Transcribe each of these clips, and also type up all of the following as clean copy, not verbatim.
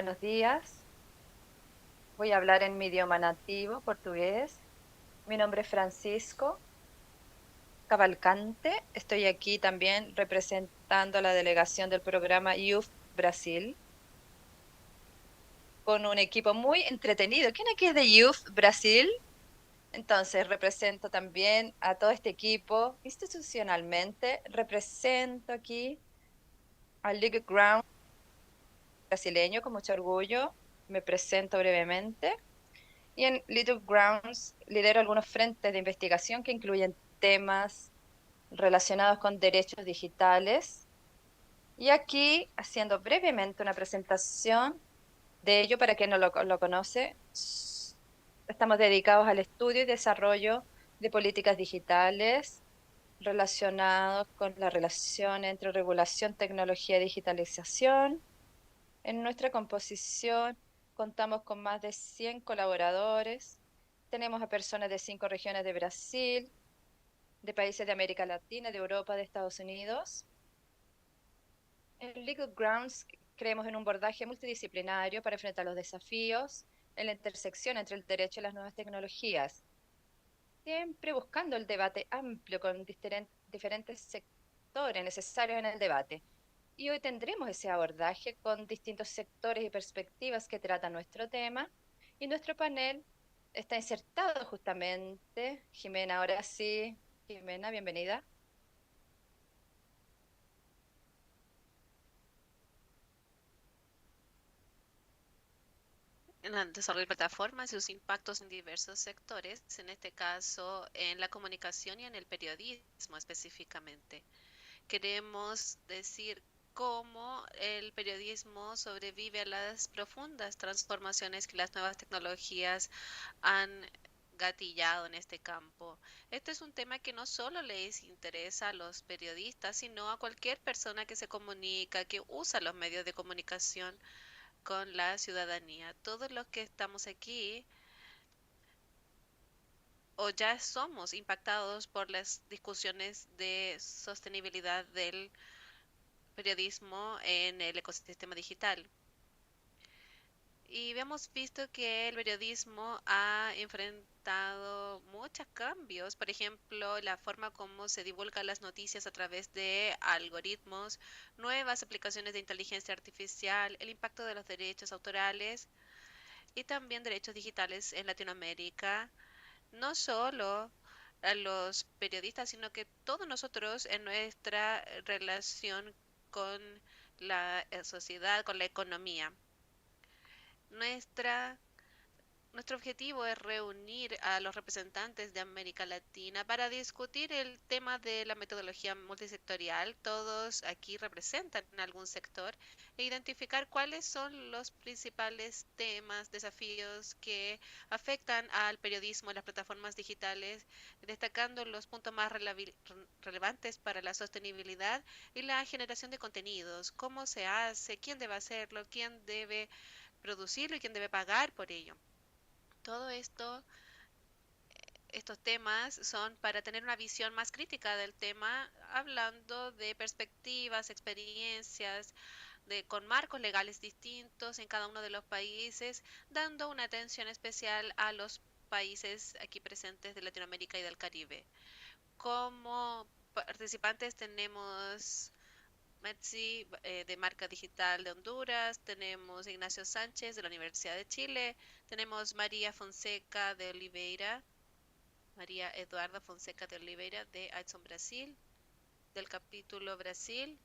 Buenos días. Voy a hablar en mi idioma nativo, portugués. Mi nombre es Francisco Cavalcante. Estoy aquí también representando a la delegación del programa Youth Brasil con un equipo muy entretenido. ¿Quién aquí es de Youth Brasil? Entonces, represento también a todo este equipo institucionalmente. Represento aquí al League Ground brasileño con mucho orgullo. Me presento brevemente. Y en Little Grounds lidero algunos frentes de investigación que incluyen temas relacionados con derechos digitales. Y aquí, haciendo brevemente una presentación de ello para quien no lo conoce, estamos dedicados al estudio y desarrollo de políticas digitales relacionados con la relación entre regulación, tecnología y digitalización. En nuestra composición contamos con más de 100 colaboradores. Tenemos a personas de 5 regiones de Brasil, de países de América Latina, de Europa, de Estados Unidos. En Legal Grounds creemos en un abordaje multidisciplinario para enfrentar los desafíos en la intersección entre el derecho y las nuevas tecnologías, siempre buscando el debate amplio con diferentes sectores necesarios en el debate. Y hoy tendremos ese abordaje con distintos sectores y perspectivas que tratan nuestro tema. Y nuestro panel está insertado justamente. Jimena, ahora sí. Jimena, bienvenida. En el desarrollo de plataformas y sus impactos en diversos sectores, en este caso en la comunicación y en el periodismo específicamente. Queremos decir cómo el periodismo sobrevive a las profundas transformaciones que las nuevas tecnologías han gatillado en este campo. Este es un tema que no solo les interesa a los periodistas, sino a cualquier persona que se comunica, que usa los medios de comunicación con la ciudadanía. Todos los que estamos aquí o ya somos impactados por las discusiones de sostenibilidad del periodismo en el ecosistema digital. Y hemos visto que el periodismo ha enfrentado muchos cambios, por ejemplo, la forma como se divulgan las noticias a través de algoritmos, nuevas aplicaciones de inteligencia artificial, el impacto de los derechos autorales y también derechos digitales en Latinoamérica, no solo a los periodistas, sino que todos nosotros en nuestra relación con la sociedad, con la economía. Nuestra Nuestro objetivo es reunir a los representantes de América Latina para discutir el tema de la metodología multisectorial. Todos aquí representan algún sector e identificar cuáles son los principales temas, desafíos que afectan al periodismo en las plataformas digitales, destacando los puntos más relevantes para la sostenibilidad y la generación de contenidos, cómo se hace, quién debe hacerlo, quién debe producirlo y quién debe pagar por ello. Todo esto, estos temas son para tener una visión más crítica del tema, hablando de perspectivas, experiencias, con marcos legales distintos en cada uno de los países, dando una atención especial a los países aquí presentes de Latinoamérica y del Caribe. Como participantes tenemos Metzi de Marca Digital de Honduras, tenemos Ignacio Sánchez de la Universidad de Chile, tenemos María Fonseca de Oliveira, María Eduarda Fonseca de Oliveira de Addison Brasil, del capítulo Brasil.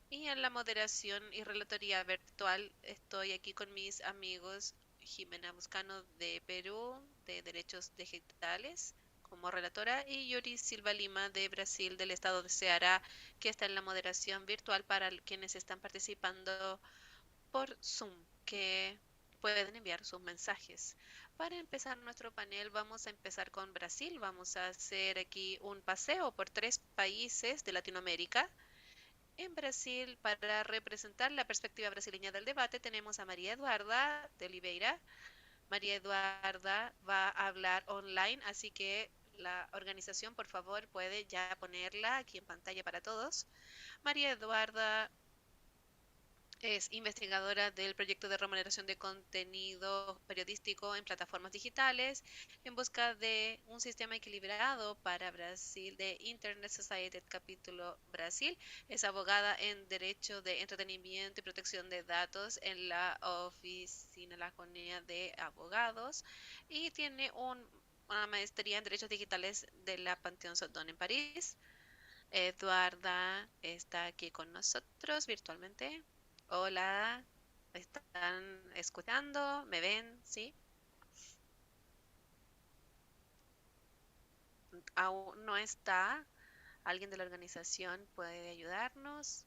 Y en la moderación y relatoría virtual estoy aquí con mis amigos Jimena Buscano de Perú, de Derechos Digitales, como relatora, y Yuri Silva Lima de Brasil, del estado de Ceará, que está en la moderación virtual para quienes están participando por Zoom, que pueden enviar sus mensajes. Para empezar nuestro panel, vamos a empezar con Brasil. Vamos a hacer aquí un paseo por 3 países de Latinoamérica. En Brasil, para representar la perspectiva brasileña del debate, tenemos a María Eduarda de Oliveira. María Eduarda va a hablar online, así que la organización, por favor, puede ya ponerla aquí en pantalla para todos. María Eduarda Es investigadora del proyecto de remuneración de contenido periodístico en plataformas digitales en busca de un sistema equilibrado para Brasil de Internet Society capítulo Brasil. Es abogada en Derecho de Entretenimiento y Protección de Datos en la Oficina La Jonia de Abogados y tiene una maestría en Derechos Digitales de la Panteón Sorbonne en París. Eduarda está aquí con nosotros virtualmente. Hola, ¿están escuchando? ¿Me ven? ¿Sí? ¿Aún no está? ¿Alguien de la organización puede ayudarnos?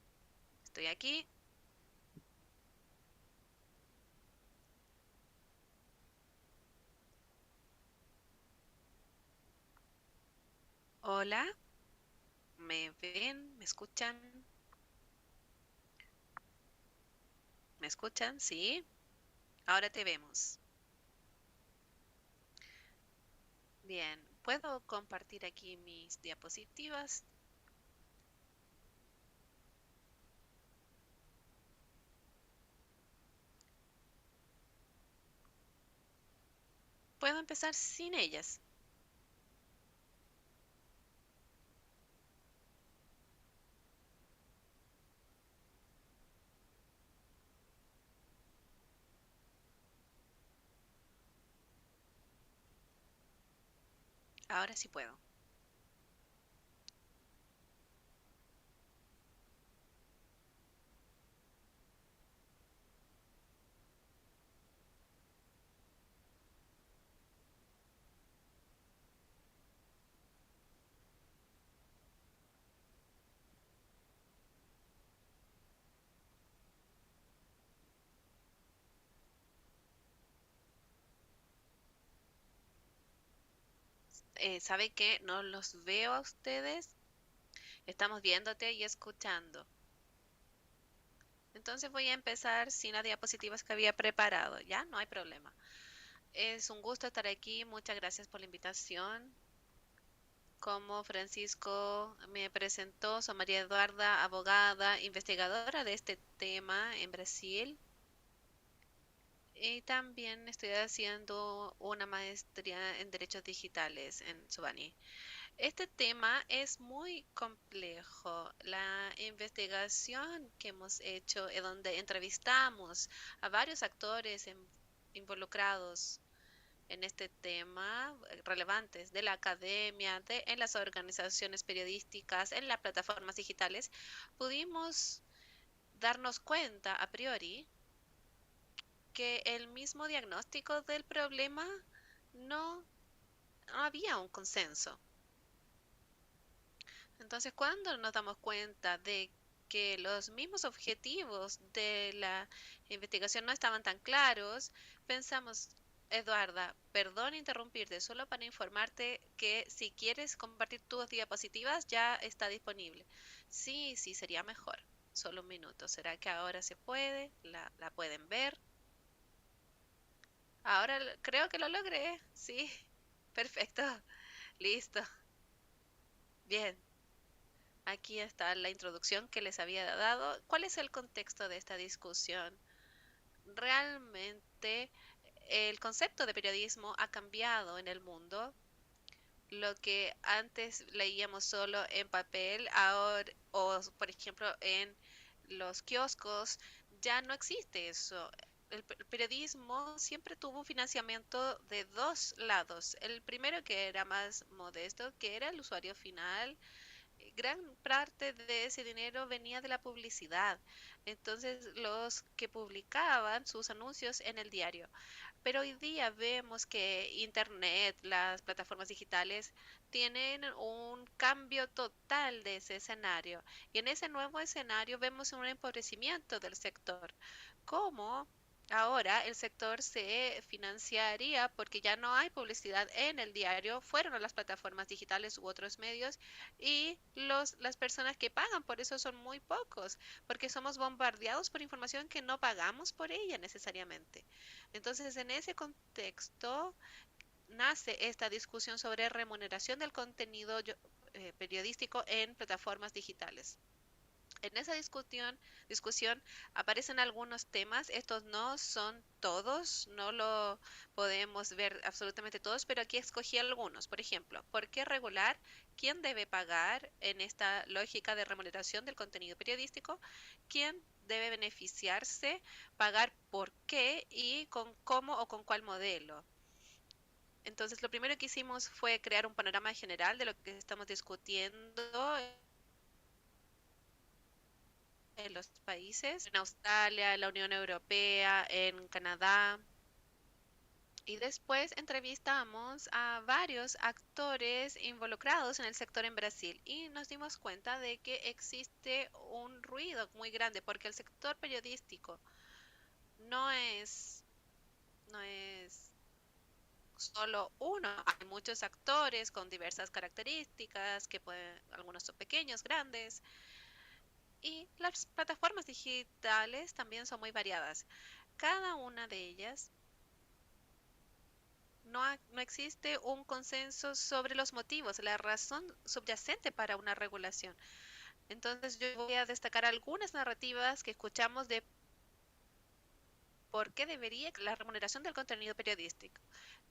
Estoy aquí. Hola, ¿me ven? ¿Me escuchan? ¿Me escuchan? Sí. Ahora te vemos. Bien, ¿puedo compartir aquí mis diapositivas? ¿Puedo empezar sin ellas? Ahora sí puedo. ¿Sabe qué? No los veo a ustedes. Estamos viéndote y escuchando. Entonces voy a empezar sin las diapositivas que había preparado. Ya, no hay problema. Es un gusto estar aquí. Muchas gracias por la invitación. Como Francisco me presentó, soy María Eduarda, abogada, investigadora de este tema en Brasil. Y también estoy haciendo una maestría en derechos digitales en Subani. Este tema es muy complejo. La investigación que hemos hecho, en donde entrevistamos a varios actores involucrados en este tema, relevantes de la academia, en las organizaciones periodísticas, en las plataformas digitales, pudimos darnos cuenta a priori que el mismo diagnóstico del problema no, no había un consenso. Entonces, cuando nos damos cuenta de que los mismos objetivos de la investigación no estaban tan claros, pensamos, Eduarda, perdón interrumpirte, solo para informarte que si quieres compartir tus diapositivas ya está disponible. Sí, sí, sería mejor. Solo un minuto. ¿Será que ahora se puede? ¿La pueden ver? Ahora creo que lo logré. Sí, perfecto. Listo. Bien. Aquí está la introducción que les había dado. ¿Cuál es el contexto de esta discusión? Realmente el concepto de periodismo ha cambiado en el mundo. Lo que antes leíamos solo en papel, ahora, o por ejemplo en los kioscos, ya no existe eso. El periodismo siempre tuvo un financiamiento de dos lados. El primero que era más modesto, que era el usuario final, gran parte de ese dinero venía de la publicidad. Entonces, los que publicaban sus anuncios en el diario. Pero hoy día vemos que Internet, las plataformas digitales, tienen un cambio total de ese escenario. Y en ese nuevo escenario vemos un empobrecimiento del sector. ¿Cómo? Ahora el sector se financiaría porque ya no hay publicidad en el diario, fueron a las plataformas digitales u otros medios y las personas que pagan por eso son muy pocos, porque somos bombardeados por información que no pagamos por ella necesariamente. Entonces, en ese contexto nace esta discusión sobre remuneración del contenido periodístico en plataformas digitales. En esa discusión aparecen algunos temas, estos no son todos, no lo podemos ver absolutamente todos, pero aquí escogí algunos. Por ejemplo, ¿por qué regular? ¿Quién debe pagar en esta lógica de remuneración del contenido periodístico? ¿Quién debe beneficiarse? ¿Pagar por qué? ¿Y con cómo o con cuál modelo? Entonces, lo primero que hicimos fue crear un panorama general de lo que estamos discutiendo en los países, en Australia, en la Unión Europea, en Canadá. Y después entrevistamos a varios actores involucrados en el sector en Brasil y nos dimos cuenta de que existe un ruido muy grande porque el sector periodístico no es, no es solo uno, hay muchos actores con diversas características que pueden, algunos son pequeños, grandes, y las plataformas digitales también son muy variadas. Cada una de ellas no existe un consenso sobre los motivos, la razón subyacente para una regulación. Entonces yo voy a destacar algunas narrativas que escuchamos de por qué debería la remuneración del contenido periodístico.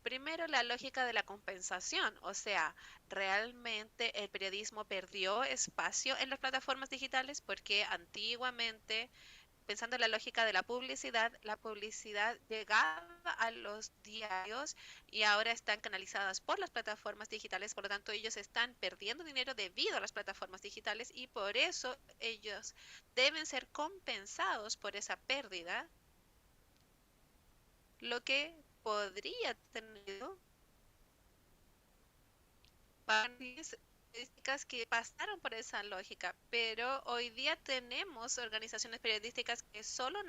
Primero, la lógica de la compensación, o sea, realmente el periodismo perdió espacio en las plataformas digitales porque antiguamente, pensando en la lógica de la publicidad llegaba a los diarios y ahora están canalizadas por las plataformas digitales, por lo tanto ellos están perdiendo dinero debido a las plataformas digitales y por eso ellos deben ser compensados por esa pérdida, lo que podría tener varias estadísticas que pasaron por esa lógica, pero hoy día tenemos organizaciones periodísticas que solo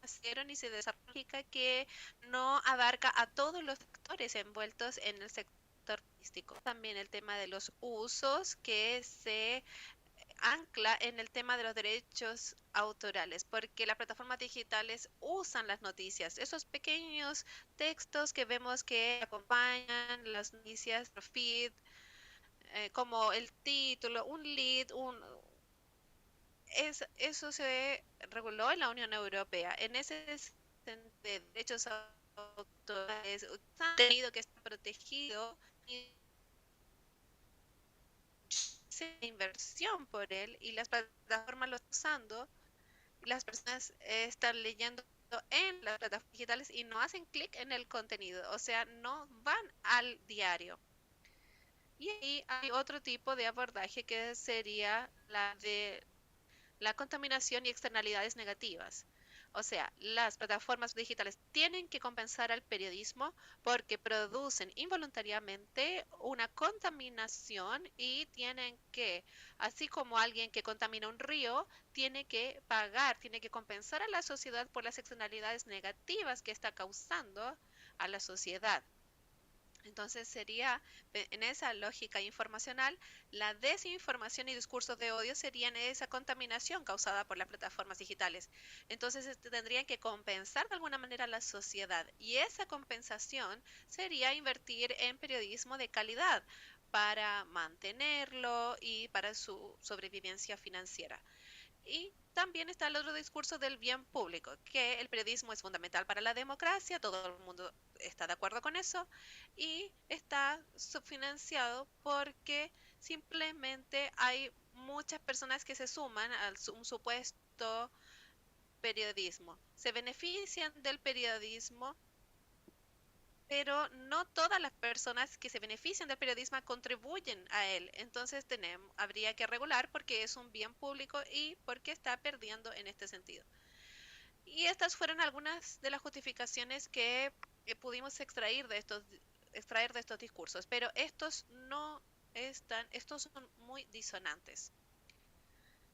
nacieron y se desarrolla que no abarca a todos los actores envueltos en el sector turístico. También el tema de los usos que se ancla en el tema de los derechos autorales, porque las plataformas digitales usan las noticias, esos pequeños textos que vemos que acompañan las noticias, el feed, como el título, un lead, eso se reguló en la Unión Europea. En ese sentido de derechos autorales, han tenido que estar protegido y inversión por él y las plataformas lo están usando y las personas están leyendo en las plataformas digitales y no hacen clic en el contenido, o sea, no van al diario. Y ahí hay otro tipo de abordaje que sería la de la contaminación y externalidades negativas. O sea, las plataformas digitales tienen que compensar al periodismo porque producen involuntariamente una contaminación y tienen que, así como alguien que contamina un río, tiene que pagar, tiene que compensar a la sociedad por las externalidades negativas que está causando a la sociedad. Entonces sería, en esa lógica informacional, la desinformación y discursos de odio serían esa contaminación causada por las plataformas digitales. Entonces tendrían que compensar de alguna manera a la sociedad y esa compensación sería invertir en periodismo de calidad para mantenerlo y para su sobrevivencia financiera. Y también está el otro discurso del bien público, que el periodismo es fundamental para la democracia, todo el mundo está de acuerdo con eso, y está subfinanciado porque simplemente hay muchas personas que se suman a un supuesto periodismo. Se benefician del periodismo, pero no todas las personas que se benefician del periodismo contribuyen a él. Entonces habría que regular porque es un bien público y porque está perdiendo en este sentido. Y estas fueron algunas de las justificaciones que pudimos extraer de estos discursos, pero estos no estos son muy disonantes.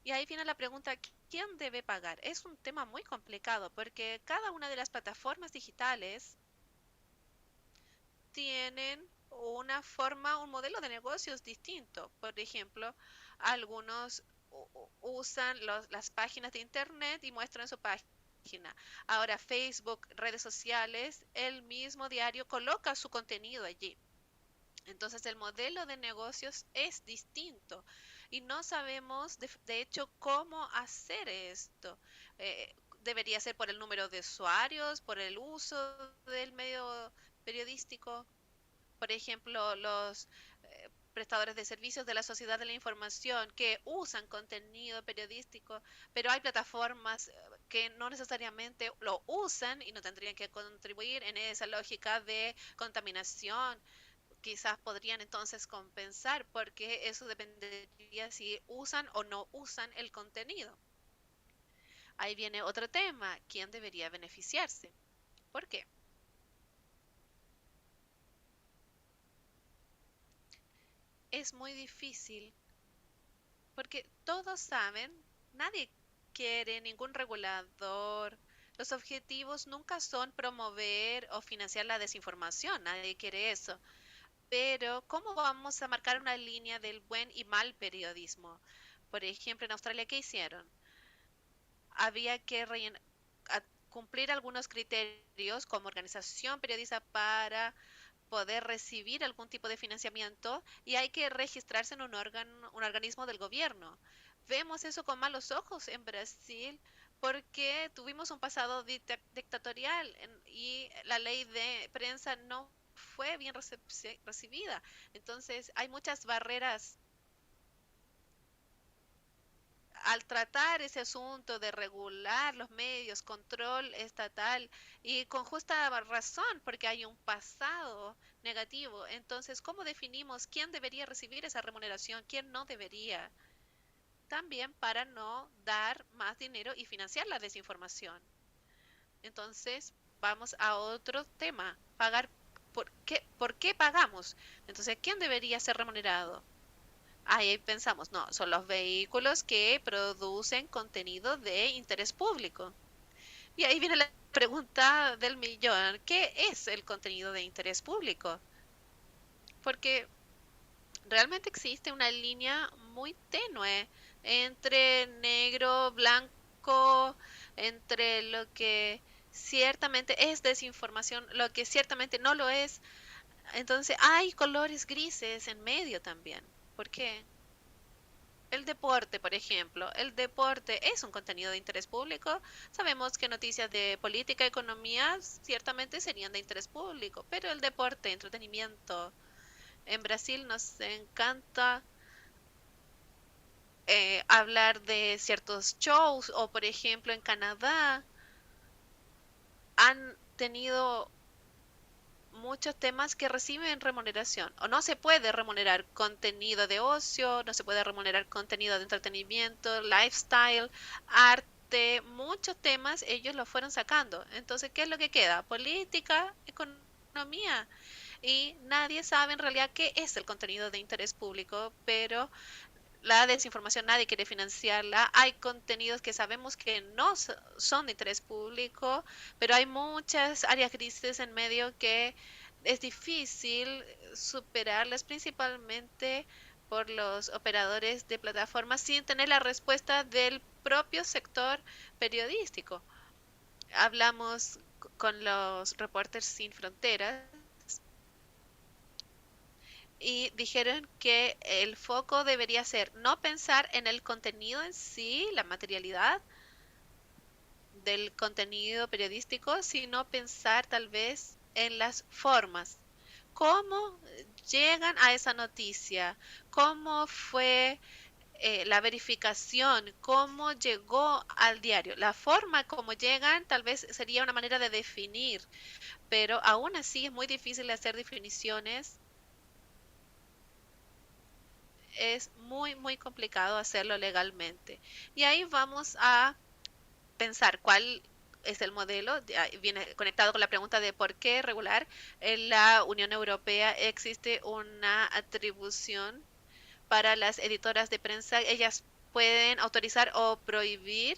Y ahí viene la pregunta, ¿quién debe pagar? Es un tema muy complicado porque cada una de las plataformas digitales tienen una forma, un modelo de negocios distinto. Por ejemplo, algunos usan las páginas de internet y muestran su página. Ahora Facebook, redes sociales, el mismo diario coloca su contenido allí. Entonces el modelo de negocios es distinto y no sabemos de hecho cómo hacer esto. Eh, ¿Debería ser por el número de usuarios, por el uso del medio periodístico? Por ejemplo, los prestadores de servicios de la sociedad de la información que usan contenido periodístico, pero hay plataformas que no necesariamente lo usan y no tendrían que contribuir en esa lógica de contaminación. Quizás podrían entonces compensar porque eso dependería si usan o no usan el contenido. Ahí viene otro tema, ¿quién debería beneficiarse? ¿Por qué? Es muy difícil porque todos saben, nadie quiere ningún regulador. Los objetivos nunca son promover o financiar la desinformación, nadie quiere eso. Pero, ¿cómo vamos a marcar una línea del buen y mal periodismo? Por ejemplo, en Australia, ¿qué hicieron? Había que cumplir algunos criterios como organización periodista para poder recibir algún tipo de financiamiento y hay que registrarse en un organismo del gobierno. Vemos eso con malos ojos en Brasil porque tuvimos un pasado dictatorial y la ley de prensa no fue bien recibida. Entonces hay muchas barreras al tratar ese asunto de regular los medios, control estatal y con justa razón, porque hay un pasado negativo. Entonces, ¿cómo definimos quién debería recibir esa remuneración, quién no debería? También para no dar más dinero y financiar la desinformación. Entonces, vamos a otro tema, pagar. ¿Por qué pagamos? Entonces, ¿quién debería ser remunerado? Ahí pensamos, no, son los vehículos que producen contenido de interés público. Y ahí viene la pregunta del millón, ¿qué es el contenido de interés público? Porque realmente existe una línea muy tenue entre negro, blanco, entre lo que ciertamente es desinformación, lo que ciertamente no lo es. Entonces hay colores grises en medio también. ¿Por qué? El deporte, por ejemplo, el deporte es un contenido de interés público. Sabemos que noticias de política, economía, ciertamente serían de interés público, pero el deporte, entretenimiento, en Brasil nos encanta hablar de ciertos shows o, por ejemplo, en Canadá han tenido muchos temas que reciben remuneración o no se puede remunerar contenido de ocio, no se puede remunerar contenido de entretenimiento, lifestyle, arte, muchos temas ellos lo fueron sacando. Entonces, ¿qué es lo que queda? Política, economía. Y nadie sabe en realidad qué es el contenido de interés público, pero la desinformación nadie quiere financiarla. Hay contenidos que sabemos que no son de interés público, pero hay muchas áreas grises en medio que es difícil superarlas, principalmente por los operadores de plataformas sin tener la respuesta del propio sector periodístico. Hablamos con los Reporters Sin Fronteras y dijeron que el foco debería ser no pensar en el contenido en sí, la materialidad del contenido periodístico, sino pensar tal vez en las formas. ¿Cómo llegan a esa noticia? ¿Cómo fue la verificación? ¿Cómo llegó al diario? La forma como llegan tal vez sería una manera de definir, pero aún así es muy difícil hacer definiciones, es muy, muy complicado hacerlo legalmente. Y ahí vamos a pensar cuál es el modelo. Viene conectado con la pregunta de por qué regular. En la Unión Europea existe una atribución para las editoras de prensa. Ellas pueden autorizar o prohibir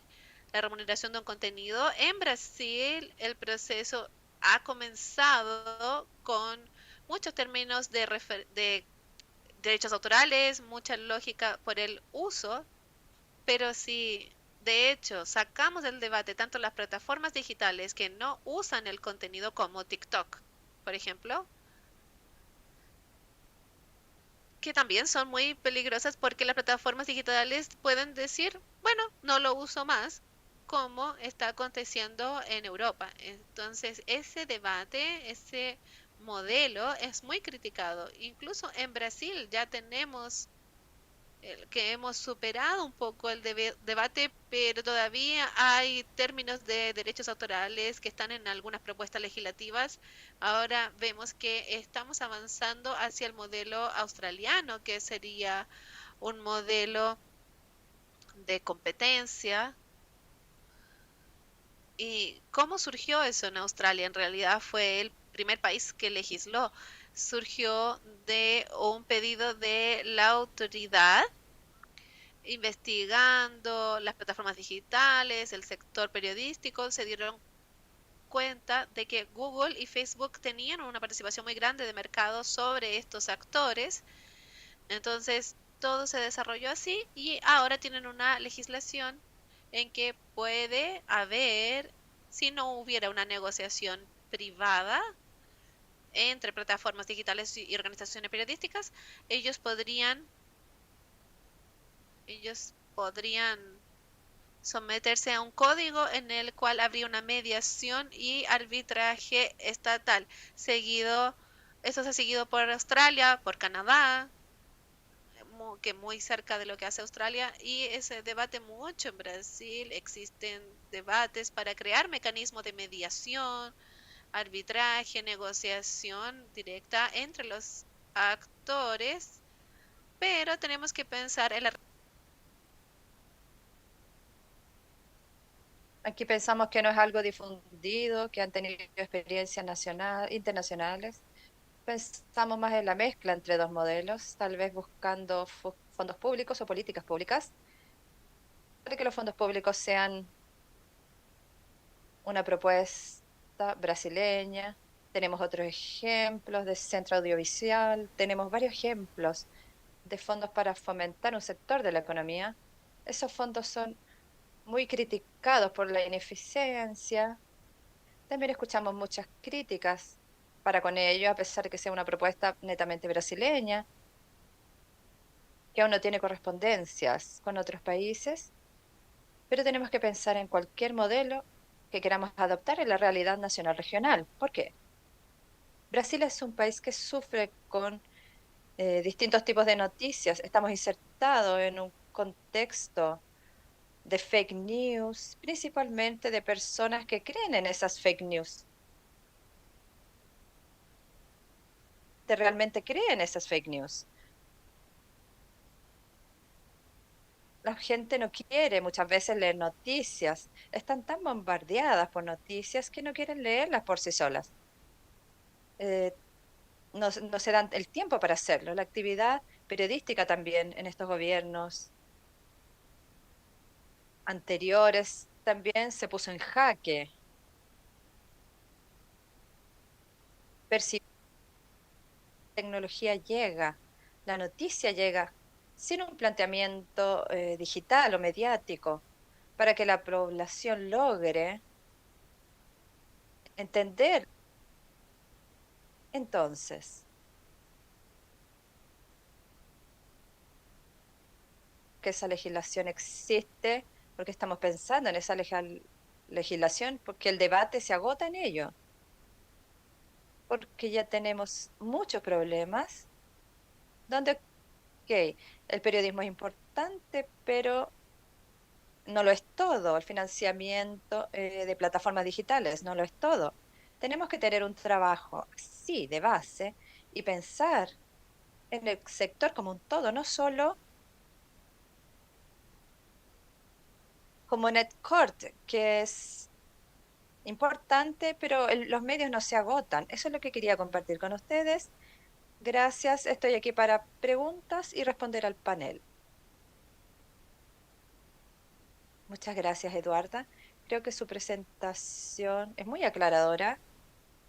la remuneración de un contenido. En Brasil, el proceso ha comenzado con muchos términos de derechos autorales, mucha lógica por el uso, pero si de hecho sacamos del debate tanto las plataformas digitales que no usan el contenido como TikTok, por ejemplo, que también son muy peligrosas porque las plataformas digitales pueden decir, bueno, no lo uso más, como está aconteciendo en Europa. Entonces, ese debate, ese modelo es muy criticado. Incluso en Brasil ya tenemos que hemos superado un poco el debate, pero todavía hay términos de derechos autorales que están en algunas propuestas legislativas. Ahora vemos que estamos avanzando hacia el modelo australiano, que sería un modelo de competencia. ¿Y cómo surgió eso en Australia? En realidad fue el primer país que legisló. Surgió de un pedido de la autoridad investigando las plataformas digitales, el sector periodístico, se dieron cuenta de que Google y Facebook tenían una participación muy grande de mercado sobre estos actores. Entonces, todo se desarrolló así y ahora tienen una legislación en que puede haber, si no hubiera una negociación privada entre plataformas digitales y organizaciones periodísticas, ellos podrían, ellos podrían someterse a un código en el cual habría una mediación y arbitraje estatal. Seguido, esto se ha seguido por Australia, por Canadá, que muy cerca de lo que hace Australia, y ese debate mucho en Brasil. Existen debates para crear mecanismos de mediación, arbitraje, negociación directa entre los actores, pero tenemos que pensar en la... Aquí pensamos que no es algo difundido, que han tenido experiencias internacionales. Pensamos más en la mezcla entre dos modelos, tal vez buscando fondos públicos o políticas públicas, para que los fondos públicos sean una propuesta brasileña. Tenemos otros ejemplos de centro audiovisual, tenemos varios ejemplos de fondos para fomentar un sector de la economía. Esos fondos son muy criticados por la ineficiencia. También escuchamos muchas críticas para con ello, a pesar de que sea una propuesta netamente brasileña, que aún no tiene correspondencias con otros países, pero tenemos que pensar en cualquier modelo que queramos adoptar en la realidad nacional regional. ¿Por qué? Brasil es un país que sufre con distintos tipos de noticias. Estamos insertados en un contexto de fake news, principalmente de personas que creen en esas fake news, que realmente creen en esas fake news. La gente no quiere muchas veces leer noticias, están tan bombardeadas por noticias que no quieren leerlas por sí solas. Eh, no se dan el tiempo para hacerlo. La actividad periodística también en estos gobiernos anteriores también se puso en jaque. Percibir que la tecnología llega, la noticia llega sin un planteamiento digital o mediático para que la población logre entender. Entonces, que esa legislación existe, porque estamos pensando en esa legislación, porque el debate se agota en ello, porque ya tenemos muchos problemas donde, ok, el periodismo es importante, pero no lo es todo. El financiamiento de plataformas digitales no lo es todo. Tenemos que tener un trabajo, sí, de base y pensar en el sector como un todo, no solo como NetCourt, que es importante, pero los medios no se agotan. Eso es lo que quería compartir con ustedes. Gracias. Estoy aquí para preguntas y responder al panel. Muchas gracias, Eduarda. Creo que su presentación es muy aclaradora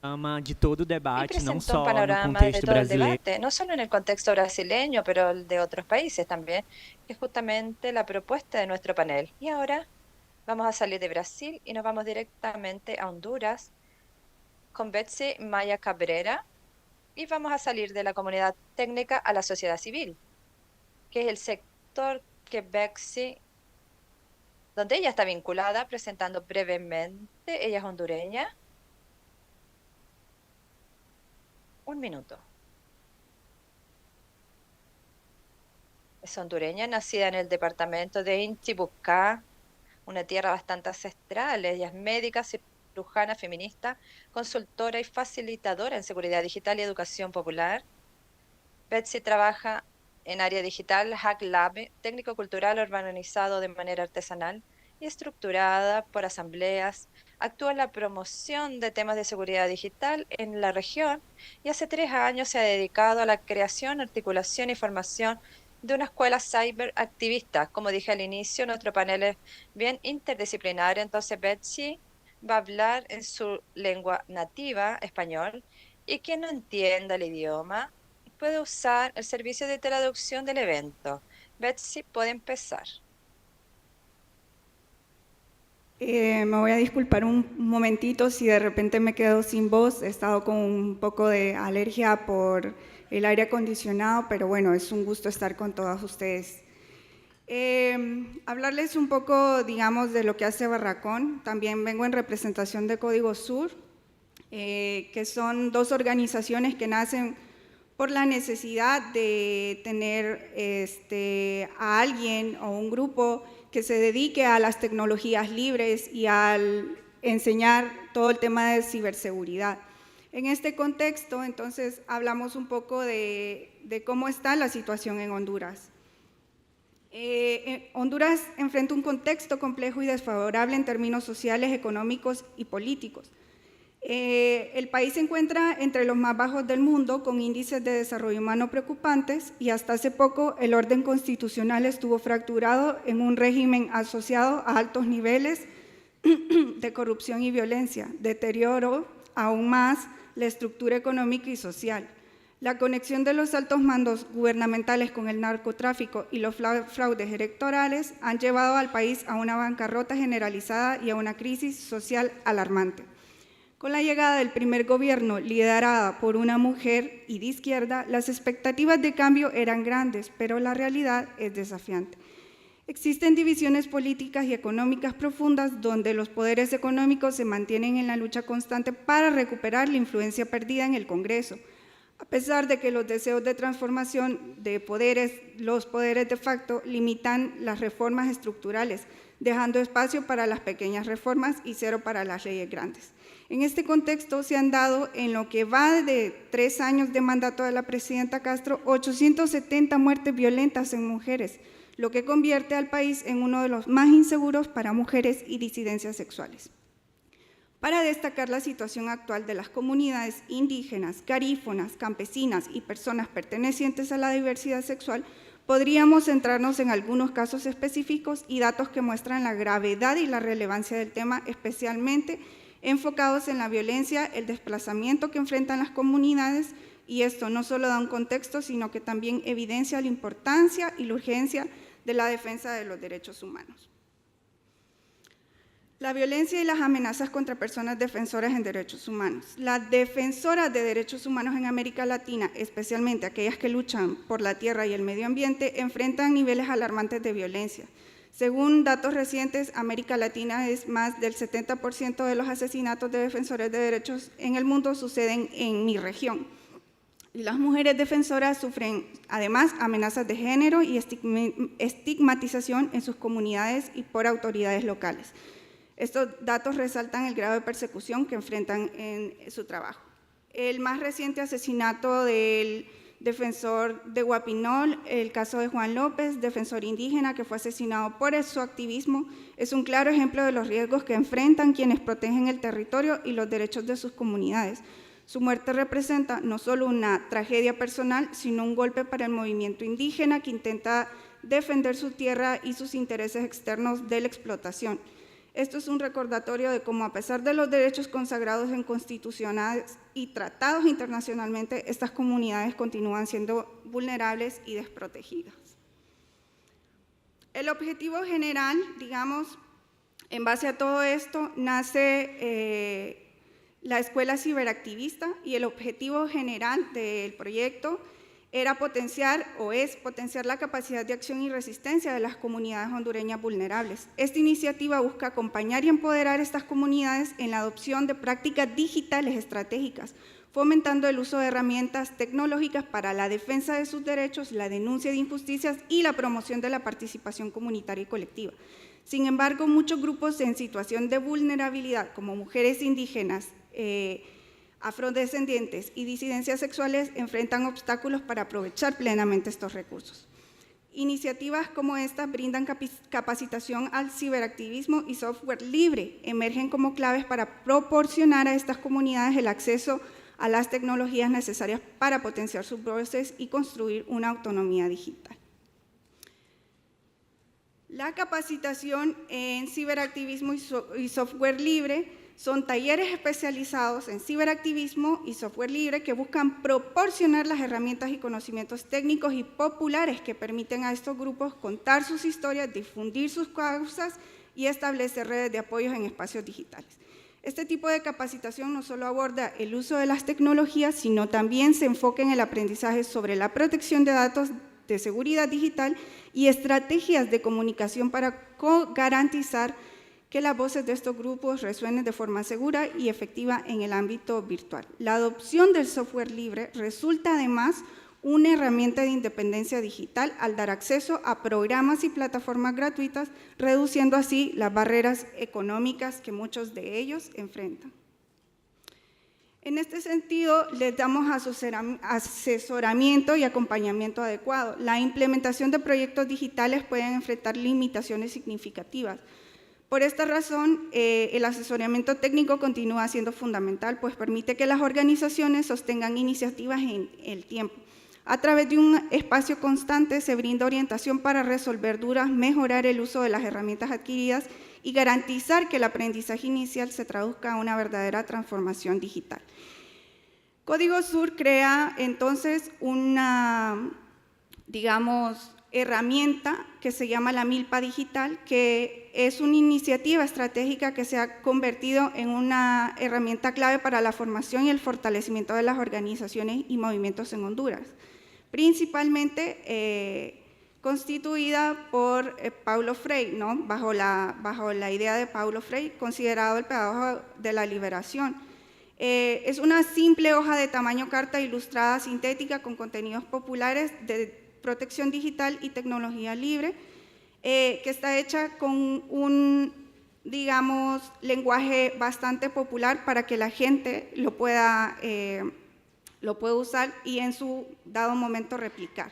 De todo o y debate, não presentó un só no panorama de contexto todo el brasileiro. debate, no solo en el contexto brasileño, pero el de otros países también, que es justamente la propuesta de nuestro panel. Y ahora vamos a salir de Brasil y nos vamos directamente a Honduras con Betsy Maya Cabrera. Y vamos a salir de la comunidad técnica a la sociedad civil, que es el sector que Betsy, donde ella está vinculada, presentando brevemente. Ella es hondureña. Un minuto. Es hondureña, nacida en el departamento de Intibucá, una tierra bastante ancestral. Ella es médica, cirujana, feminista, consultora y facilitadora en seguridad digital y educación popular. Betsy trabaja en área digital, Hack Lab, técnico cultural organizado de manera artesanal y estructurada por asambleas. Actúa en la promoción de temas de seguridad digital en la región y hace 3 años se ha dedicado a la creación, articulación y formación de una escuela cyber activista. Como dije al inicio, nuestro panel es bien interdisciplinario, entonces Betsy va a hablar en su lengua nativa, español, y quien no entienda el idioma puede usar el servicio de traducción del evento. Betsy puede empezar. Me voy a disculpar un momentito si de repente me quedo sin voz. He estado con un poco de alergia por el aire acondicionado, pero bueno, es un gusto estar con todas ustedes. Hablarles un poco, digamos, de lo que hace Barracón. También vengo en representación de Código Sur, que son 2 organizaciones que nacen por la necesidad de tener a alguien o un grupo que se dedique a las tecnologías libres y al enseñar todo el tema de ciberseguridad. En este contexto, entonces, hablamos un poco de cómo está la situación en Honduras. Honduras enfrenta un contexto complejo y desfavorable en términos sociales, económicos y políticos. El país se encuentra entre los más bajos del mundo, con índices de desarrollo humano preocupantes, y hasta hace poco el orden constitucional estuvo fracturado en un régimen asociado a altos niveles de corrupción y violencia. Deterioró aún más la estructura económica y social. La conexión de los altos mandos gubernamentales con el narcotráfico y los fraudes electorales han llevado al país a una bancarrota generalizada y a una crisis social alarmante. Con la llegada del primer gobierno liderada por una mujer y de izquierda, las expectativas de cambio eran grandes, pero la realidad es desafiante. Existen divisiones políticas y económicas profundas donde los poderes económicos se mantienen en la lucha constante para recuperar la influencia perdida en el Congreso. A pesar de que los deseos de transformación de los poderes de facto limitan las reformas estructurales, dejando espacio para las pequeñas reformas y cero para las leyes grandes. En este contexto se han dado, en lo que va de 3 años de mandato de la presidenta Castro, 870 muertes violentas en mujeres, lo que convierte al país en uno de los más inseguros para mujeres y disidencias sexuales. Para destacar la situación actual de las comunidades indígenas, garífonas, campesinas y personas pertenecientes a la diversidad sexual, podríamos centrarnos en algunos casos específicos y datos que muestran la gravedad y la relevancia del tema, especialmente enfocados en la violencia, el desplazamiento que enfrentan las comunidades, y esto no solo da un contexto, sino que también evidencia la importancia y la urgencia de la defensa de los derechos humanos. La violencia y las amenazas contra personas defensoras en derechos humanos. Las defensoras de derechos humanos en América Latina, especialmente aquellas que luchan por la tierra y el medio ambiente, enfrentan niveles alarmantes de violencia. Según datos recientes, América Latina es más del 70% de los asesinatos de defensores de derechos en el mundo suceden en mi región. Las mujeres defensoras sufren además amenazas de género y estigmatización en sus comunidades y por autoridades locales. Estos datos resaltan el grado de persecución que enfrentan en su trabajo. El más reciente asesinato del defensor de Guapinol, el caso de Juan López, defensor indígena que fue asesinado por su activismo, es un claro ejemplo de los riesgos que enfrentan quienes protegen el territorio y los derechos de sus comunidades. Su muerte representa no solo una tragedia personal, sino un golpe para el movimiento indígena que intenta defender su tierra y sus intereses externos de la explotación. Esto es un recordatorio de cómo, a pesar de los derechos consagrados en constituciones y tratados internacionalmente, estas comunidades continúan siendo vulnerables y desprotegidas. El objetivo general, digamos, en base a todo esto, nace la escuela ciberactivista, y el objetivo general del proyecto era potenciar la capacidad de acción y resistencia de las comunidades hondureñas vulnerables. Esta iniciativa busca acompañar y empoderar a estas comunidades en la adopción de prácticas digitales estratégicas, fomentando el uso de herramientas tecnológicas para la defensa de sus derechos, la denuncia de injusticias y la promoción de la participación comunitaria y colectiva. Sin embargo, muchos grupos en situación de vulnerabilidad, como mujeres indígenas, afrodescendientes y disidencias sexuales, enfrentan obstáculos para aprovechar plenamente estos recursos. Iniciativas como esta brindan capacitación al ciberactivismo y software libre, emergen como claves para proporcionar a estas comunidades el acceso a las tecnologías necesarias para potenciar sus voces y construir una autonomía digital. La capacitación en ciberactivismo y software libre son talleres especializados en ciberactivismo y software libre que buscan proporcionar las herramientas y conocimientos técnicos y populares que permiten a estos grupos contar sus historias, difundir sus causas y establecer redes de apoyo en espacios digitales. Este tipo de capacitación no solo aborda el uso de las tecnologías, sino también se enfoca en el aprendizaje sobre la protección de datos, de seguridad digital y estrategias de comunicación para garantizar que las voces de estos grupos resuenen de forma segura y efectiva en el ámbito virtual. La adopción del software libre resulta además una herramienta de independencia digital al dar acceso a programas y plataformas gratuitas, reduciendo así las barreras económicas que muchos de ellos enfrentan. En este sentido, les damos asesoramiento y acompañamiento adecuado. La implementación de proyectos digitales puede enfrentar limitaciones significativas. Por esta razón, el asesoramiento técnico continúa siendo fundamental, pues permite que las organizaciones sostengan iniciativas en el tiempo. A través de un espacio constante se brinda orientación para resolver dudas, mejorar el uso de las herramientas adquiridas y garantizar que el aprendizaje inicial se traduzca a una verdadera transformación digital. Código Sur crea entonces una, herramienta que se llama la Milpa Digital, que es una iniciativa estratégica que se ha convertido en una herramienta clave para la formación y el fortalecimiento de las organizaciones y movimientos en Honduras, principalmente constituida por Paulo Freire, ¿no? bajo la idea de Paulo Freire, considerado el pedagogo de la liberación. Es una simple hoja de tamaño carta ilustrada sintética con contenidos populares de protección digital y tecnología libre, que está hecha con un, lenguaje bastante popular para que la gente lo pueda usar y en su dado momento replicar.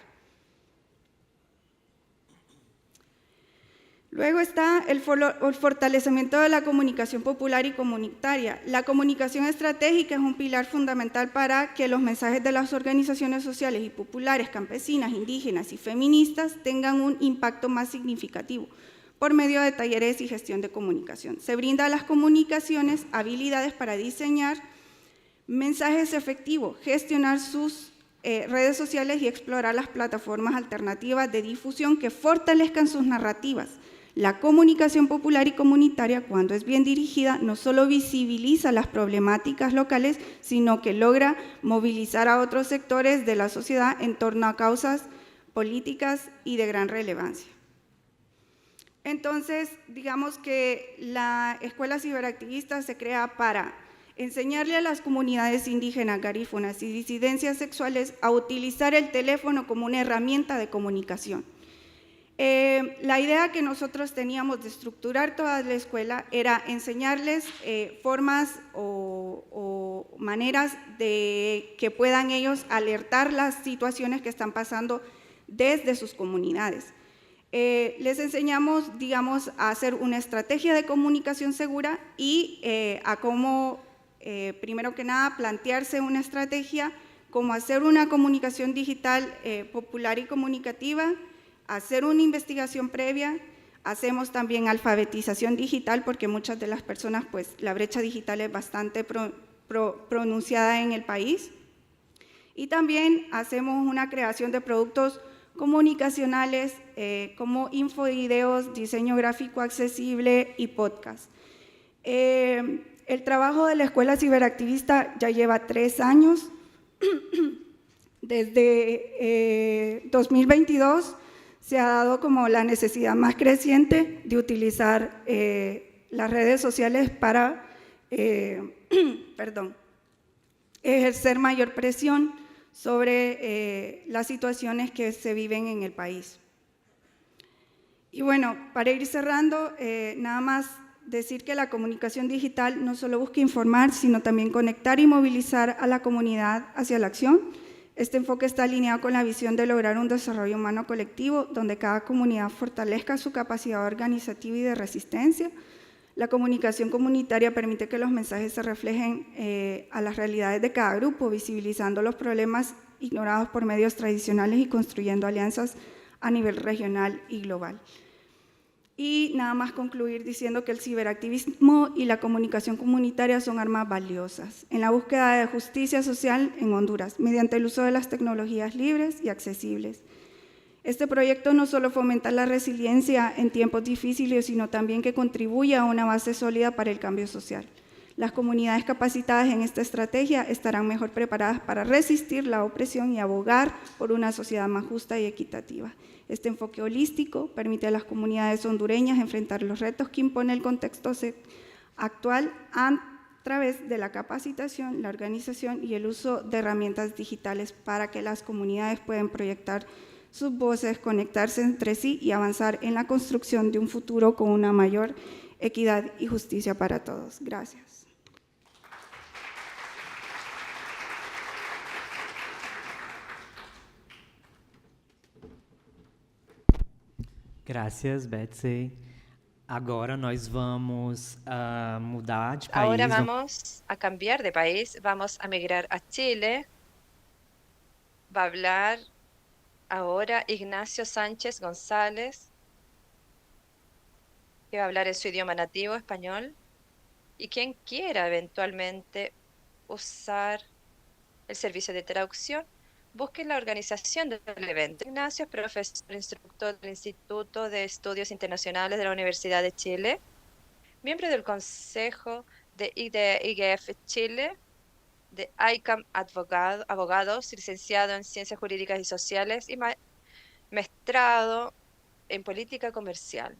Luego está el fortalecimiento de la comunicación popular y comunitaria. La comunicación estratégica es un pilar fundamental para que los mensajes de las organizaciones sociales y populares, campesinas, indígenas y feministas tengan un impacto más significativo por medio de talleres y gestión de comunicación. Se brinda a las comunicaciones habilidades para diseñar mensajes efectivos, gestionar sus redes sociales y explorar las plataformas alternativas de difusión que fortalezcan sus narrativas. La comunicación popular y comunitaria, cuando es bien dirigida, no solo visibiliza las problemáticas locales, sino que logra movilizar a otros sectores de la sociedad en torno a causas políticas y de gran relevancia. Entonces, digamos que la Escuela Ciberactivista se crea para enseñarle a las comunidades indígenas, garífunas y disidencias sexuales a utilizar el teléfono como una herramienta de comunicación. La idea que nosotros teníamos de estructurar toda la escuela era enseñarles formas o maneras de que puedan ellos alertar las situaciones que están pasando desde sus comunidades. Les enseñamos, a hacer una estrategia de comunicación segura y a cómo, primero que nada, plantearse una estrategia, cómo hacer una comunicación digital popular y comunicativa, hacer una investigación previa. Hacemos también alfabetización digital porque muchas de las personas, pues la brecha digital es bastante pronunciada en el país. Y también hacemos una creación de productos comunicacionales como infovideos, diseño gráfico accesible y podcast. El trabajo de la Escuela Ciberactivista ya lleva 3 años. Desde 2022 se ha dado como la necesidad más creciente de utilizar las redes sociales para ejercer mayor presión sobre las situaciones que se viven en el país. Y bueno, para ir cerrando, nada más decir que la comunicación digital no solo busca informar, sino también conectar y movilizar a la comunidad hacia la acción. Este enfoque está alineado con la visión de lograr un desarrollo humano colectivo, donde cada comunidad fortalezca su capacidad organizativa y de resistencia. La comunicación comunitaria permite que los mensajes se reflejen a las realidades de cada grupo, visibilizando los problemas ignorados por medios tradicionales y construyendo alianzas a nivel regional y global. Y nada más concluir diciendo que el ciberactivismo y la comunicación comunitaria son armas valiosas en la búsqueda de justicia social en Honduras, mediante el uso de las tecnologías libres y accesibles. Este proyecto no solo fomenta la resiliencia en tiempos difíciles, sino también que contribuye a una base sólida para el cambio social. Las comunidades capacitadas en esta estrategia estarán mejor preparadas para resistir la opresión y abogar por una sociedad más justa y equitativa. Este enfoque holístico permite a las comunidades hondureñas enfrentar los retos que impone el contexto actual a través de la capacitación, la organización y el uso de herramientas digitales para que las comunidades puedan proyectar sus voces, conectarse entre sí y avanzar en la construcción de un futuro con una mayor equidad y justicia para todos. Gracias. Graças, Betsy. Agora nós vamos mudar de país. Ahora vamos a cambiar de país, vamos a migrar a Chile. Va a hablar ahora Ignacio Sánchez González, que va a hablar en su idioma nativo, español. Y quien quiera eventualmente usar el servicio de traducción, busquen la organización del evento. Ignacio es profesor instructor del Instituto de Estudios Internacionales de la Universidad de Chile, miembro del Consejo de IGF Chile, de ICAM Abogados, licenciado en Ciencias Jurídicas y Sociales y maestrado en Política Comercial.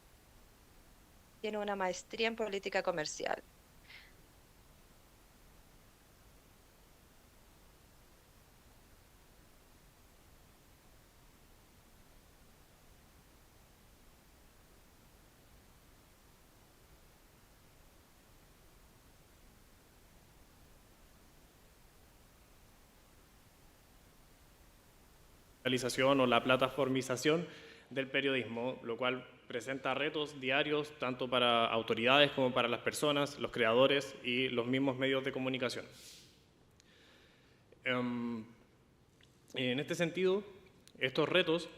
Tiene una maestría en Política Comercial. O la plataformización del periodismo, lo cual presenta retos diarios tanto para autoridades como para las personas, los creadores y los mismos medios de comunicación. En este sentido, estos retos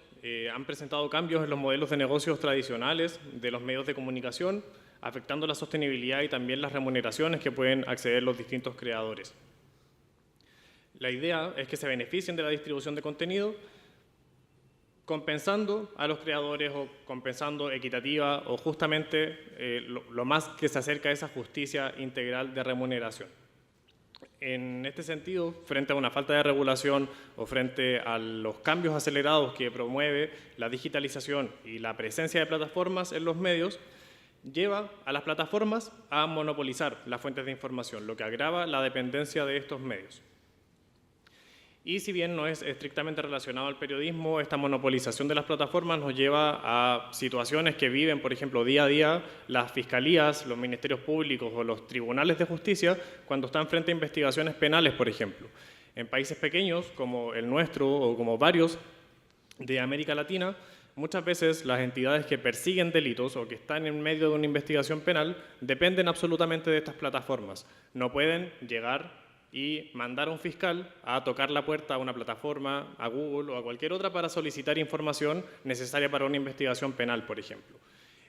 han presentado cambios en los modelos de negocios tradicionales de los medios de comunicación, afectando la sostenibilidad y también las remuneraciones que pueden acceder los distintos creadores. La idea es que se beneficien de la distribución de contenido, compensando a los creadores o compensando equitativa o justamente lo más que se acerca a esa justicia integral de remuneración. En este sentido, frente a una falta de regulación o frente a los cambios acelerados que promueve la digitalización y la presencia de plataformas en los medios, lleva a las plataformas a monopolizar las fuentes de información, lo que agrava la dependencia de estos medios. Y si bien no es estrictamente relacionado al periodismo, esta monopolización de las plataformas nos lleva a situaciones que viven, por ejemplo, día a día las fiscalías, los ministerios públicos o los tribunales de justicia cuando están frente a investigaciones penales, por ejemplo. En países pequeños como el nuestro o como varios de América Latina, muchas veces las entidades que persiguen delitos o que están en medio de una investigación penal dependen absolutamente de estas plataformas. No pueden llegar y mandar a un fiscal a tocar la puerta a una plataforma, a Google o a cualquier otra para solicitar información necesaria para una investigación penal, por ejemplo.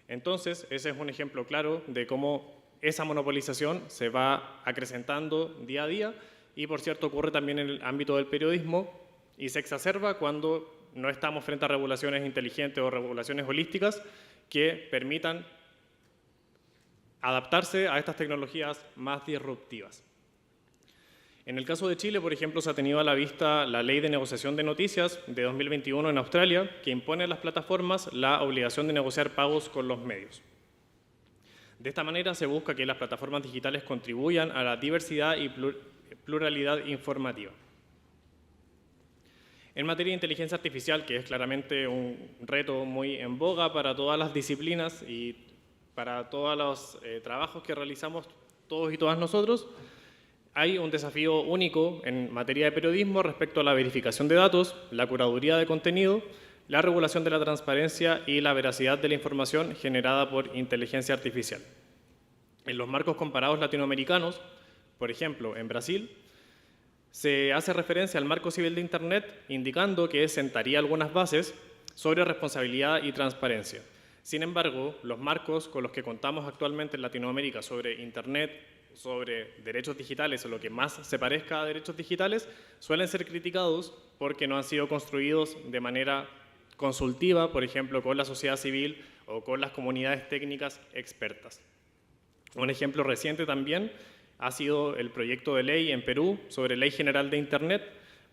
Entonces, ese es un ejemplo claro de cómo esa monopolización se va acrecentando día a día y, por cierto, ocurre también en el ámbito del periodismo y se exacerba cuando no estamos frente a regulaciones inteligentes o regulaciones holísticas que permitan adaptarse a estas tecnologías más disruptivas. En el caso de Chile, por ejemplo, se ha tenido a la vista la Ley de Negociación de Noticias de 2021 en Australia, que impone a las plataformas la obligación de negociar pagos con los medios. De esta manera se busca que las plataformas digitales contribuyan a la diversidad y pluralidad informativa. En materia de inteligencia artificial, que es claramente un reto muy en boga para todas las disciplinas y para todos los trabajos que realizamos todos y todas nosotros, hay un desafío único en materia de periodismo respecto a la verificación de datos, la curaduría de contenido, la regulación de la transparencia y la veracidad de la información generada por inteligencia artificial. En los marcos comparados latinoamericanos, por ejemplo, en Brasil, se hace referencia al marco civil de Internet, indicando que sentaría algunas bases sobre responsabilidad y transparencia. Sin embargo, los marcos con los que contamos actualmente en Latinoamérica sobre Internet, sobre derechos digitales o lo que más se parezca a derechos digitales, suelen ser criticados porque no han sido construidos de manera consultiva, por ejemplo, con la sociedad civil o con las comunidades técnicas expertas. Un ejemplo reciente también ha sido el proyecto de ley en Perú sobre Ley General de Internet,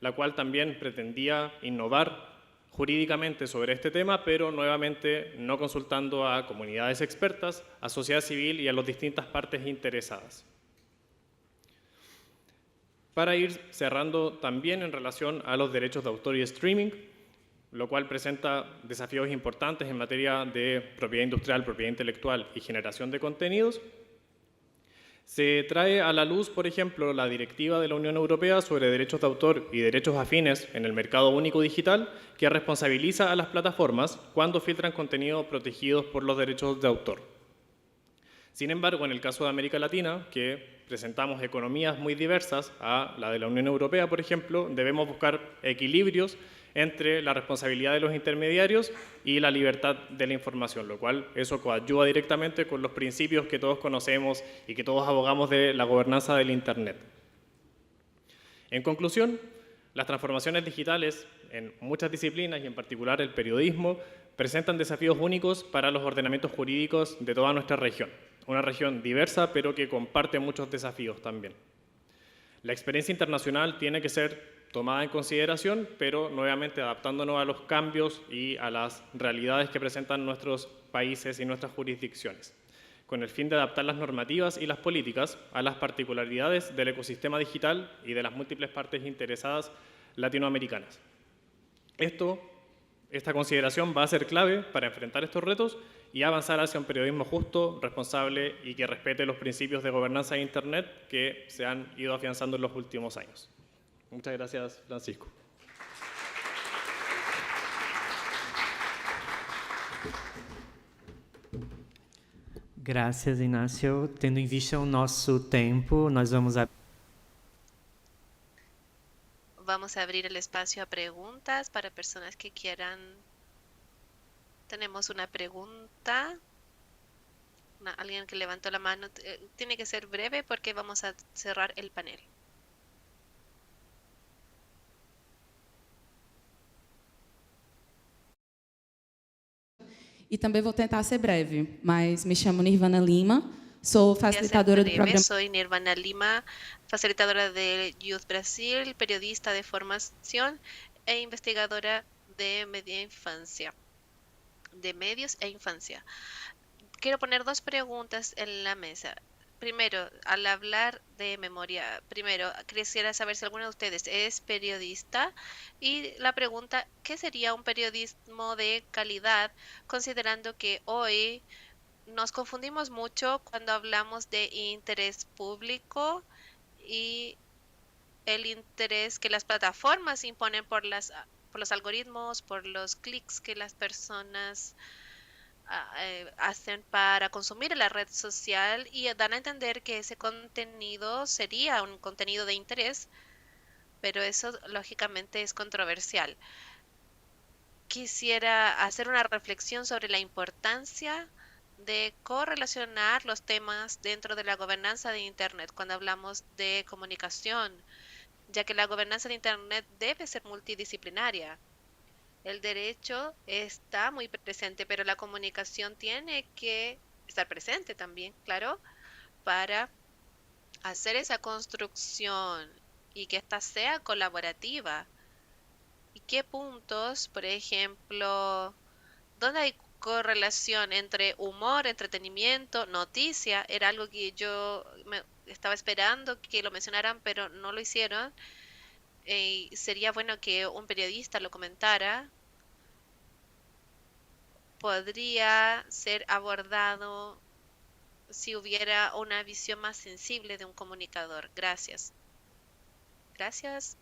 la cual también pretendía innovar jurídicamente sobre este tema, pero nuevamente no consultando a comunidades expertas, a sociedad civil y a las distintas partes interesadas. Para ir cerrando también en relación a los derechos de autor y streaming, lo cual presenta desafíos importantes en materia de propiedad industrial, propiedad intelectual y generación de contenidos. Se trae a la luz, por ejemplo, la Directiva de la Unión Europea sobre derechos de autor y derechos afines en el mercado único digital, que responsabiliza a las plataformas cuando filtran contenido protegidos por los derechos de autor. Sin embargo, en el caso de América Latina, que presentamos economías muy diversas a la de la Unión Europea, por ejemplo, debemos buscar equilibrios entre la responsabilidad de los intermediarios y la libertad de la información, lo cual eso coadyuva directamente con los principios que todos conocemos y que todos abogamos de la gobernanza del Internet. En conclusión, las transformaciones digitales en muchas disciplinas y en particular el periodismo presentan desafíos únicos para los ordenamientos jurídicos de toda nuestra región, una región diversa pero que comparte muchos desafíos también. La experiencia internacional tiene que ser tomada en consideración, pero nuevamente adaptándonos a los cambios y a las realidades que presentan nuestros países y nuestras jurisdicciones, con el fin de adaptar las normativas y las políticas a las particularidades del ecosistema digital y de las múltiples partes interesadas latinoamericanas. Esta consideración va a ser clave para enfrentar estos retos y avanzar hacia un periodismo justo, responsable y que respete los principios de gobernanza de Internet que se han ido afianzando en los últimos años. Muchas gracias, Francisco. Graças, Inácio. Tendo em vista o nosso tempo, nós vamos Vamos a abrir el espacio a preguntas para personas que quieran. Tenemos una pregunta. Alguien que levantó la mano. Tiene que ser breve porque vamos a cerrar el panel. E também vou tentar ser breve, mas me chamo Nirvana Lima, sou facilitadora do programa. Soy Nirvana Lima, facilitadora de Youth Brasil, periodista de formación e investigadora de medios e infancia. Quiero poner dos preguntas en la mesa. Primero, al hablar de memoria, quisiera saber si alguno de ustedes es periodista y la pregunta, ¿qué sería un periodismo de calidad considerando que hoy nos confundimos mucho cuando hablamos de interés público y el interés que las plataformas imponen por los algoritmos, por los clics que las personas hacen para consumir en la red social y dan a entender que ese contenido sería un contenido de interés, pero eso lógicamente es controversial. Quisiera hacer una reflexión sobre la importancia de correlacionar los temas dentro de la gobernanza de Internet cuando hablamos de comunicación, ya que la gobernanza de Internet debe ser multidisciplinaria. El derecho está muy presente, pero la comunicación tiene que estar presente también, claro, para hacer esa construcción y que ésta sea colaborativa. ¿Y qué puntos, por ejemplo, dónde hay correlación entre humor, entretenimiento, noticia? Era algo que yo estaba esperando que lo mencionaran, pero no lo hicieron. Sería bueno que un periodista lo comentara. Podría ser abordado si hubiera una visión más sensible de un comunicador. Gracias. Gracias.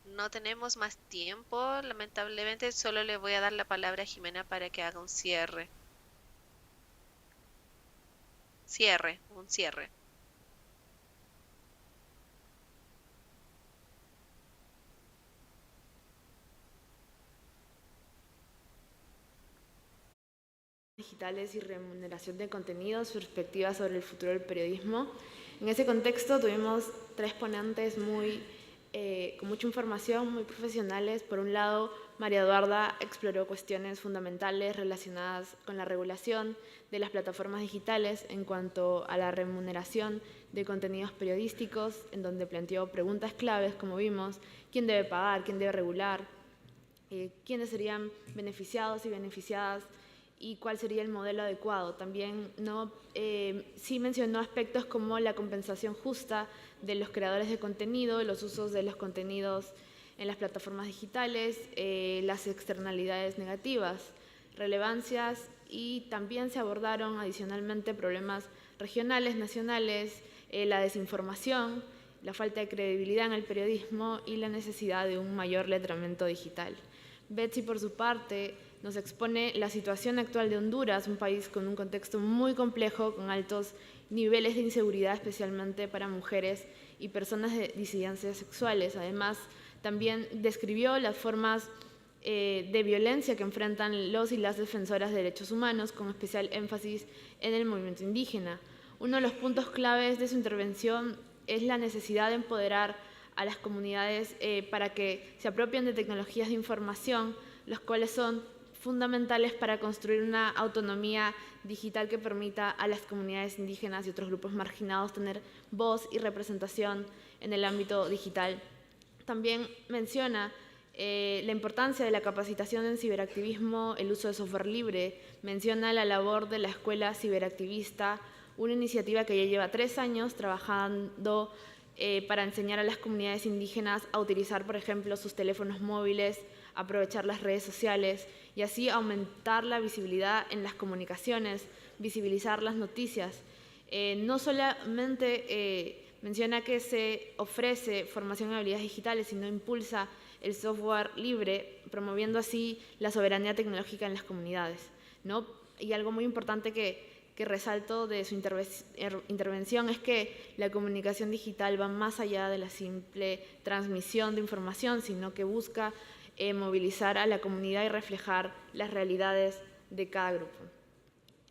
No tenemos más tiempo, lamentablemente. Solo le voy a dar la palabra a Jimena para que haga un cierre. Un cierre. Digitales y remuneración de contenidos, perspectivas sobre el futuro del periodismo. En ese contexto tuvimos 3 ponentes con mucha información, muy profesionales. Por un lado, María Eduarda exploró cuestiones fundamentales relacionadas con la regulación de las plataformas digitales en cuanto a la remuneración de contenidos periodísticos, en donde planteó preguntas claves, como vimos: ¿quién debe pagar? ¿Quién debe regular? ¿Quiénes serían beneficiados y beneficiadas? ¿Y cuál sería el modelo adecuado? También sí mencionó aspectos como la compensación justa de los creadores de contenido, los usos de los contenidos en las plataformas digitales, las externalidades negativas, relevancias, y también se abordaron adicionalmente problemas regionales, nacionales, la desinformación, la falta de credibilidad en el periodismo y la necesidad de un mayor letramiento digital. Betsy, por su parte, nos expone la situación actual de Honduras, un país con un contexto muy complejo, con altos niveles de inseguridad, especialmente para mujeres y personas de disidencias sexuales. Además, también describió las formas de violencia que enfrentan los y las defensoras de derechos humanos, con especial énfasis en el movimiento indígena. Uno de los puntos claves de su intervención es la necesidad de empoderar a las comunidades para que se apropien de tecnologías de información, los cuales son fundamentales para construir una autonomía digital que permita a las comunidades indígenas y otros grupos marginados tener voz y representación en el ámbito digital. También menciona la importancia de la capacitación en ciberactivismo, el uso de software libre. Menciona la labor de la Escuela Ciberactivista, una iniciativa que ya lleva 3 años trabajando para enseñar a las comunidades indígenas a utilizar, por ejemplo, sus teléfonos móviles, aprovechar las redes sociales y así aumentar la visibilidad en las comunicaciones, visibilizar las noticias. No solamente menciona que se ofrece formación en habilidades digitales, sino impulsa el software libre, promoviendo así la soberanía tecnológica en las comunidades, ¿no? Y algo muy importante que resalto de su intervención es que la comunicación digital va más allá de la simple transmisión de información, sino que busca movilizar a la comunidad y reflejar las realidades de cada grupo.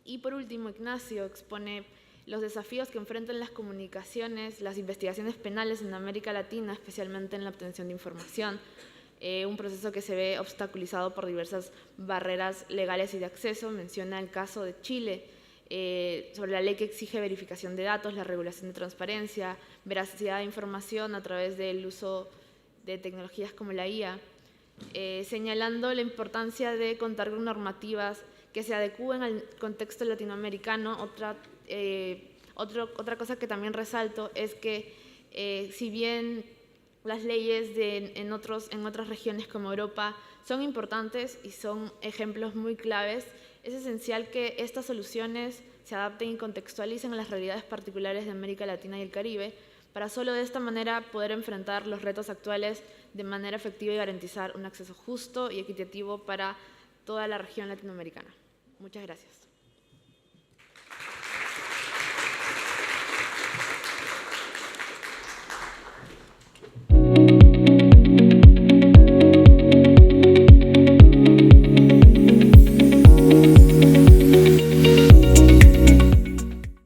Y por último, Ignacio expone los desafíos que enfrentan las comunicaciones, las investigaciones penales en América Latina, especialmente en la obtención de información, un proceso que se ve obstaculizado por diversas barreras legales y de acceso. Menciona el caso de Chile, sobre la ley que exige verificación de datos, la regulación de transparencia, veracidad de información a través del uso de tecnologías como la IA, señalando la importancia de contar con normativas que se adecúen al contexto latinoamericano. Otra cosa que también resalto es que si bien las leyes en otras regiones como Europa son importantes y son ejemplos muy claves, es esencial que estas soluciones se adapten y contextualicen a las realidades particulares de América Latina y el Caribe, para solo de esta manera poder enfrentar los retos actuales de manera efectiva y garantizar un acceso justo y equitativo para toda la región latinoamericana. Muchas gracias.